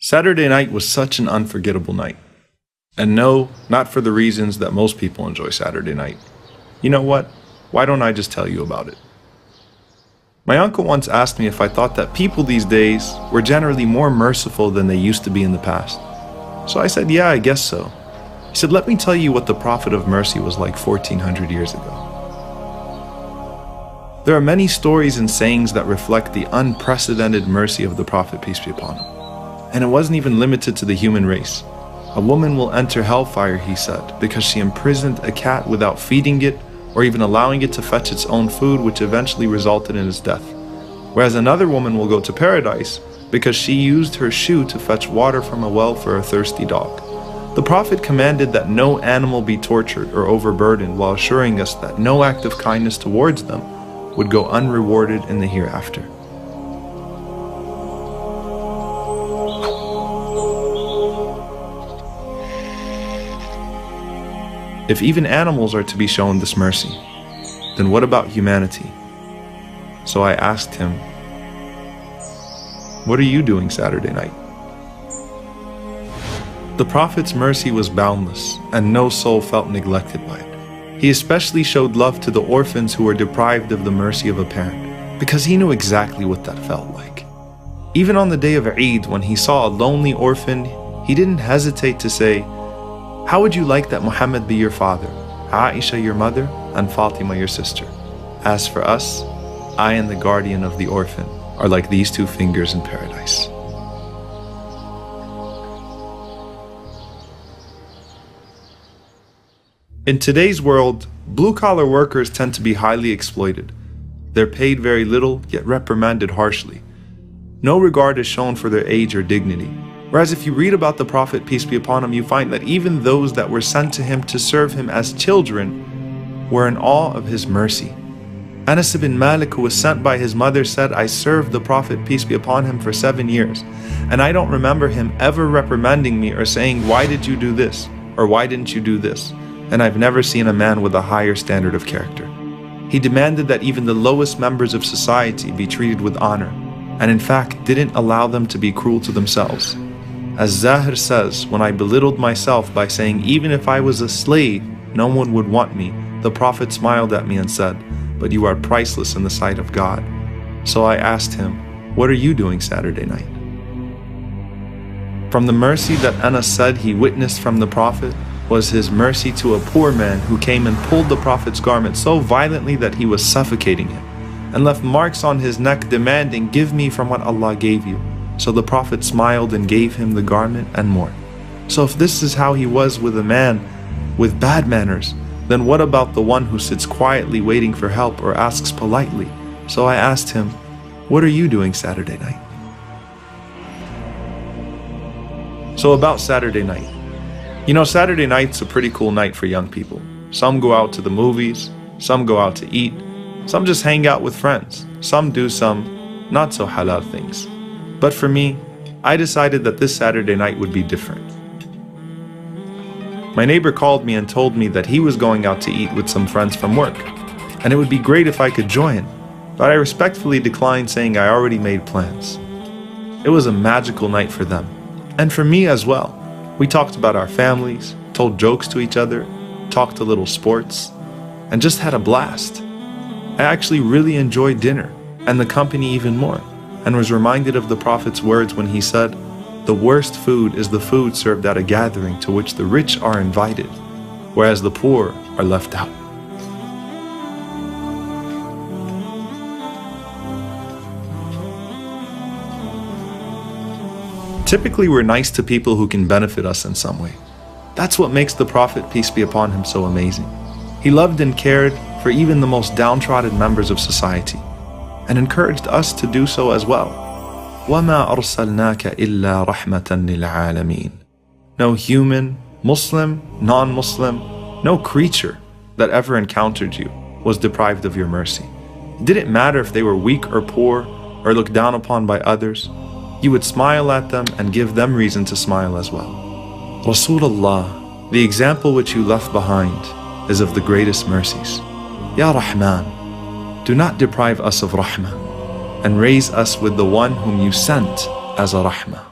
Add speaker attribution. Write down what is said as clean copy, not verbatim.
Speaker 1: Saturday night was such an unforgettable night. And no, not for the reasons that most people enjoy Saturday night. You know what? Why don't I just tell you about it? My uncle once asked me if I thought that people these days were generally more merciful than they used to be in the past. So I said, yeah, I guess so. He said, let me tell you what the Prophet of Mercy was like 1400 years ago. There are many stories and sayings that reflect the unprecedented mercy of the Prophet, peace be upon him. And it wasn't even limited to the human race. A woman will enter hellfire, he said, because she imprisoned a cat without feeding it or even allowing it to fetch its own food, which eventually resulted in its death. Whereas another woman will go to paradise because she used her shoe to fetch water from a well for a thirsty dog. The Prophet commanded that no animal be tortured or overburdened, while assuring us that no act of kindness towards them would go unrewarded in the hereafter. If even animals are to be shown this mercy, then what about humanity? So I asked him, what are you doing Saturday night? The Prophet's mercy was boundless, and no soul felt neglected by it. He especially showed love to the orphans who were deprived of the mercy of a parent, because he knew exactly what that felt like. Even on the day of Eid, when he saw a lonely orphan, he didn't hesitate to say, how would you like that Muhammad be your father, Aisha your mother, and Fatima your sister? As for us, I and the guardian of the orphan are like these two fingers in paradise. In today's world, blue-collar workers tend to be highly exploited. They're paid very little, yet reprimanded harshly. No regard is shown for their age or dignity. Whereas if you read about the Prophet, peace be upon him, you find that even those that were sent to him to serve him as children were in awe of his mercy. Anas ibn Malik, who was sent by his mother, said, I served the Prophet, peace be upon him, for 7 years, and I don't remember him ever reprimanding me or saying, why did you do this? Or why didn't you do this? And I've never seen a man with a higher standard of character. He demanded that even the lowest members of society be treated with honor, and in fact didn't allow them to be cruel to themselves. As Zahir says, when I belittled myself by saying even if I was a slave, no one would want me, the Prophet smiled at me and said, but you are priceless in the sight of God. So I asked him, what are you doing Saturday night? From the mercy that Anas said he witnessed from the Prophet was his mercy to a poor man who came and pulled the Prophet's garment so violently that he was suffocating him and left marks on his neck demanding, give me from what Allah gave you. So the Prophet smiled and gave him the garment and more. So if this is how he was with a man with bad manners, then what about the one who sits quietly waiting for help or asks politely? So I asked him, what are you doing Saturday night? So about Saturday night. You know, Saturday night's a pretty cool night for young people. Some go out to the movies, some go out to eat, some just hang out with friends, some do some not so halal things. But for me, I decided that this Saturday night would be different. My neighbor called me and told me that he was going out to eat with some friends from work, and it would be great if I could join, but I respectfully declined, saying I already made plans. It was a magical night for them, and for me as well. We talked about our families, told jokes to each other, talked a little sports, and just had a blast. I actually really enjoyed dinner, and the company even more, and was reminded of the Prophet's words when he said, the worst food is the food served at a gathering to which the rich are invited, whereas the poor are left out. Typically, we're nice to people who can benefit us in some way. That's what makes the Prophet, peace be upon him, so amazing. He loved and cared for even the most downtrodden members of society, and encouraged us to do so as well. وَمَا أَرْسَلْنَاكَ إِلَّا رَحْمَةً لِلْعَالَمِينَ. No human, Muslim, non-Muslim, no creature that ever encountered you was deprived of your mercy. It didn't matter if they were weak or poor or looked down upon by others. You would smile at them and give them reason to smile as well. Rasulullah, the example which you left behind, is of the greatest mercies. Ya Rahman, do not deprive us of Rahmah, and raise us with the one whom you sent as a Rahmah.